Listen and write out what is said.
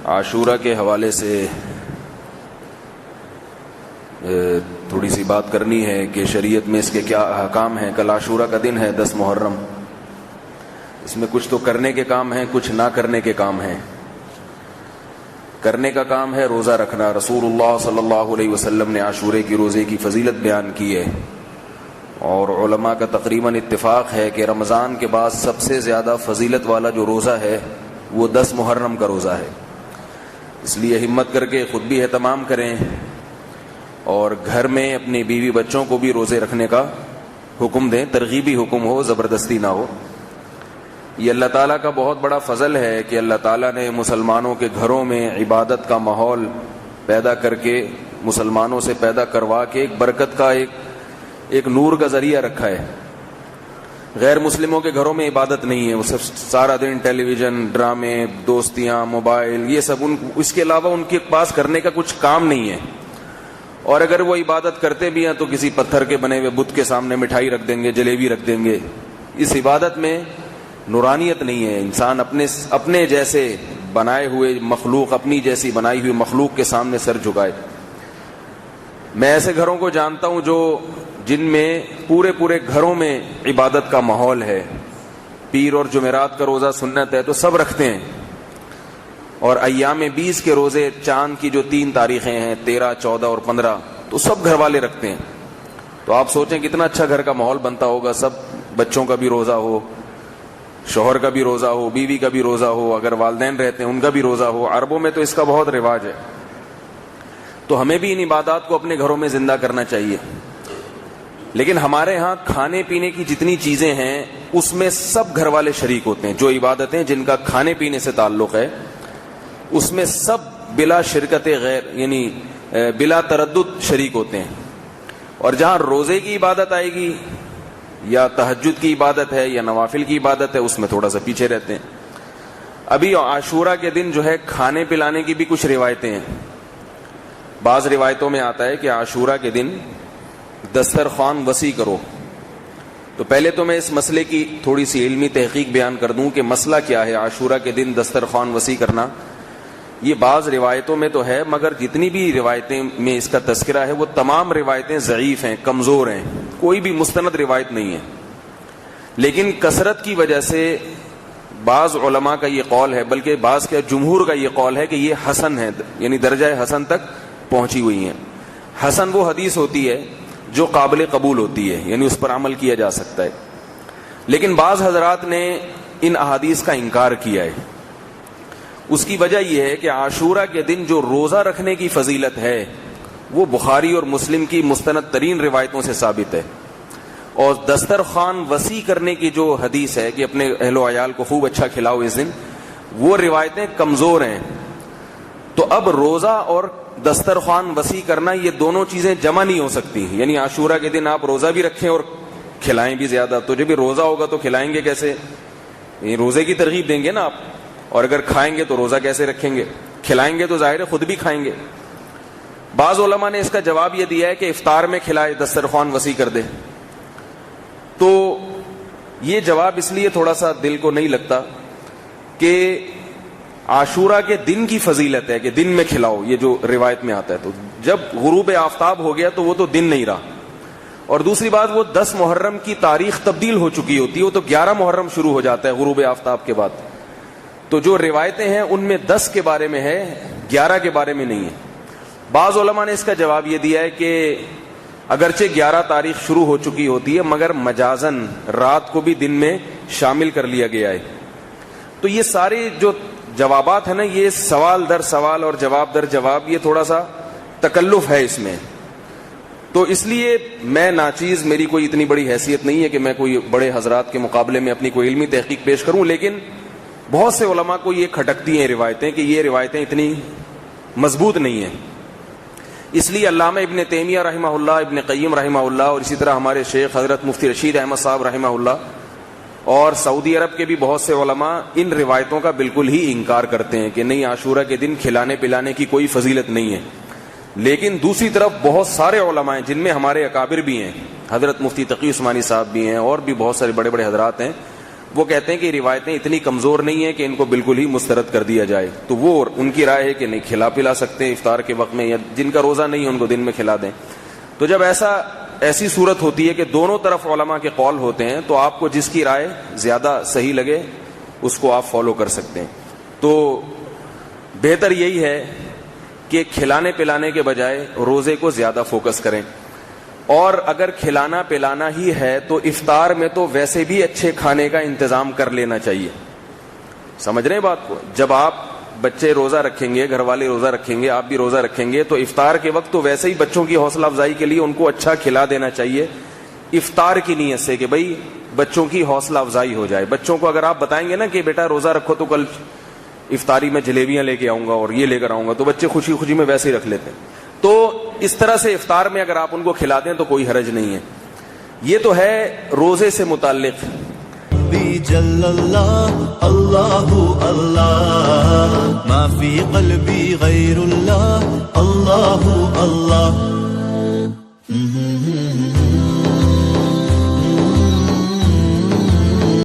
عاشورہ کے حوالے سے تھوڑی سی بات کرنی ہے کہ شریعت میں اس کے کیا احکام ہیں. کل عاشورہ کا دن ہے 10 محرم. اس میں کچھ تو کرنے کے کام ہیں, کچھ نہ کرنے کے کام ہیں. کرنے کا کام ہے روزہ رکھنا. رسول اللہ صلی اللہ علیہ وسلم نے عاشورے کی روزے کی فضیلت بیان کی ہے, اور علماء کا تقریباً اتفاق ہے کہ رمضان کے بعد سب سے زیادہ فضیلت والا جو روزہ ہے وہ 10 محرم کا روزہ ہے. اس لیے ہمت کر کے خود بھی اہتمام کریں اور گھر میں اپنی بیوی بچوں کو بھی روزے رکھنے کا حکم دیں. ترغیبی حکم ہو, زبردستی نہ ہو. یہ اللہ تعالیٰ کا بہت بڑا فضل ہے کہ اللہ تعالیٰ نے مسلمانوں کے گھروں میں عبادت کا ماحول پیدا کر کے, مسلمانوں سے پیدا کروا کے ایک برکت کا ایک نور کا ذریعہ رکھا ہے. غیر مسلموں کے گھروں میں عبادت نہیں ہے. وہ سب سارا دن ٹیلی ویژن, ڈرامے, دوستیاں, موبائل, یہ سب اس کے علاوہ ان کے پاس کرنے کا کچھ کام نہیں ہے. اور اگر وہ عبادت کرتے بھی ہیں تو کسی پتھر کے بنے ہوئے بت کے سامنے مٹھائی رکھ دیں گے, جلیبی رکھ دیں گے. اس عبادت میں نورانیت نہیں ہے. انسان اپنے جیسے بنائے ہوئے مخلوق, اپنی جیسی بنائی ہوئی مخلوق کے سامنے سر جھکائے. میں ایسے گھروں کو جانتا ہوں جن میں پورے گھروں میں عبادت کا ماحول ہے. پیر اور جمعرات کا روزہ سنت ہے تو سب رکھتے ہیں, اور ایام 20 کے روزے, چاند کی جو 3 تاریخیں ہیں 13, 14 اور 15, تو سب گھر والے رکھتے ہیں. تو آپ سوچیں کتنا اچھا گھر کا ماحول بنتا ہوگا. سب بچوں کا بھی روزہ ہو, شوہر کا بھی روزہ ہو, بیوی کا بھی روزہ ہو, اگر والدین رہتے ہیں ان کا بھی روزہ ہو. عربوں میں تو اس کا بہت رواج ہے. تو ہمیں بھی ان عبادات کو اپنے گھروں میں زندہ کرنا چاہیے. لیکن ہمارے ہاں کھانے پینے کی جتنی چیزیں ہیں اس میں سب گھر والے شریک ہوتے ہیں. جو عبادتیں جن کا کھانے پینے سے تعلق ہے اس میں سب بلا شرکت غیر, یعنی بلا تردد شریک ہوتے ہیں. اور جہاں روزے کی عبادت آئے گی, یا تہجد کی عبادت ہے, یا نوافل کی عبادت ہے, اس میں تھوڑا سا پیچھے رہتے ہیں. ابھی عاشورہ کے دن جو ہے کھانے پلانے کی بھی کچھ روایتیں ہیں. بعض روایتوں میں آتا ہے کہ عاشورہ کے دن دسترخوان وسیع کرو. تو پہلے تو میں اس مسئلے کی تھوڑی سی علمی تحقیق بیان کر دوں کہ مسئلہ کیا ہے عاشورہ کے دن دسترخوان وسیع کرنا. یہ بعض روایتوں میں تو ہے, مگر جتنی بھی روایتیں میں اس کا تذکرہ ہے وہ تمام روایتیں ضعیف ہیں, کمزور ہیں. کوئی بھی مستند روایت نہیں ہے. لیکن کثرت کی وجہ سے بعض علماء کا یہ قول ہے, بلکہ بعض کا جمہور کا یہ قول ہے کہ یہ حسن ہے, یعنی درجہ حسن تک پہنچی ہوئی ہیں. حسن وہ حدیث ہوتی ہے جو قابل قبول ہوتی ہے, یعنی اس پر عمل کیا جا سکتا ہے. لیکن بعض حضرات نے ان احادیث کا انکار کیا ہے. اس کی وجہ یہ ہے کہ عاشورہ کے دن جو روزہ رکھنے کی فضیلت ہے وہ بخاری اور مسلم کی مستند ترین روایتوں سے ثابت ہے. اور دسترخوان وسیع کرنے کی جو حدیث ہے کہ اپنے اہل و عیال کو خوب اچھا کھلاؤ اس دن, وہ روایتیں کمزور ہیں. تو اب روزہ اور دسترخوان وسیع کرنا, یہ دونوں چیزیں جمع نہیں ہو سکتی. یعنی عاشورہ کے دن آپ روزہ بھی رکھیں اور کھلائیں بھی زیادہ, تو جب بھی روزہ ہوگا تو کھلائیں گے کیسے؟ یہ روزے کی ترغیب دیں گے نا آپ, اور اگر کھائیں گے تو روزہ کیسے رکھیں گے؟ کھلائیں گے تو ظاہر ہے خود بھی کھائیں گے. بعض علماء نے اس کا جواب یہ دیا ہے کہ افطار میں کھلائے, دسترخوان وسیع کر دے. تو یہ جواب اس لیے تھوڑا سا دل کو نہیں لگتا کہ عاشورہ کے دن کی فضیلت ہے کہ دن میں کھلاؤ, یہ جو روایت میں آتا ہے. تو جب غروب آفتاب ہو گیا تو وہ تو دن نہیں رہا. اور دوسری بات, وہ 10 محرم کی تاریخ تبدیل ہو چکی ہوتی ہے, وہ تو 11 محرم شروع ہو جاتا ہے غروب آفتاب کے بعد. تو جو روایتیں ہیں ان میں 10 کے بارے میں ہے, 11 کے بارے میں نہیں ہے. بعض علماء نے اس کا جواب یہ دیا ہے کہ اگرچہ 11 تاریخ شروع ہو چکی ہوتی ہے مگر مجازن رات کو بھی دن میں شامل کر لیا گیا ہے. تو یہ سارے جو جوابات ہیں نا, یہ سوال در سوال اور جواب در جواب, یہ تھوڑا سا تکلف ہے اس میں. تو اس لیے میں ناچیز, میری کوئی اتنی بڑی حیثیت نہیں ہے کہ میں کوئی بڑے حضرات کے مقابلے میں اپنی کوئی علمی تحقیق پیش کروں, لیکن بہت سے علماء کو یہ کھٹکتی ہیں روایتیں کہ یہ روایتیں اتنی مضبوط نہیں ہیں. اس لیے علامہ ابن تیمیہ رحمہ اللہ, ابن قیم رحمہ اللہ, اور اسی طرح ہمارے شیخ حضرت مفتی رشید احمد صاحب رحمہ اللہ, اور سعودی عرب کے بھی بہت سے علماء ان روایتوں کا بالکل ہی انکار کرتے ہیں کہ نہیں, عاشورہ کے دن کھلانے پلانے کی کوئی فضیلت نہیں ہے. لیکن دوسری طرف بہت سارے علماء ہیں جن میں ہمارے اکابر بھی ہیں, حضرت مفتی تقی عثمانی صاحب بھی ہیں, اور بھی بہت سارے بڑے بڑے حضرات ہیں, وہ کہتے ہیں کہ روایتیں اتنی کمزور نہیں ہیں کہ ان کو بالکل ہی مسترد کر دیا جائے. تو وہ ان کی رائے ہے کہ نہیں, کھلا پلا سکتے ہیں افطار کے وقت میں, یا جن کا روزہ نہیں ہے ان کو دن میں کھلا دیں. تو جب ایسی صورت ہوتی ہے کہ دونوں طرف علماء کے قول ہوتے ہیں تو آپ کو جس کی رائے زیادہ صحیح لگے اس کو آپ فالو کر سکتے ہیں. تو بہتر یہی ہے کہ کھلانے پلانے کے بجائے روزے کو زیادہ فوکس کریں. اور اگر کھلانا پلانا ہی ہے تو افطار میں تو ویسے بھی اچھے کھانے کا انتظام کر لینا چاہیے. سمجھ رہے ہیں بات کو؟ جب آپ بچے روزہ رکھیں گے, گھر والے روزہ رکھیں گے, آپ بھی روزہ رکھیں گے, تو افطار کے وقت تو ویسے ہی بچوں کی حوصلہ افزائی کے لیے ان کو اچھا کھلا دینا چاہیے, افطار کی نیت سے کہ بھئی بچوں کی حوصلہ افزائی ہو جائے. بچوں کو اگر آپ بتائیں گے نا کہ بیٹا روزہ رکھو تو کل افطاری میں جلیبیاں لے کے آؤں گا اور یہ لے کر آؤں گا, تو بچے خوشی خوشی میں ویسے ہی رکھ لیتے ہیں. تو اس طرح سے افطار میں اگر آپ ان کو کھلا دیں تو کوئی حرج نہیں ہے. یہ تو ہے روزے سے متعلق. جل اللہ اللہ اللہ ما فی قلبی غیر اللہ اللہ اللہ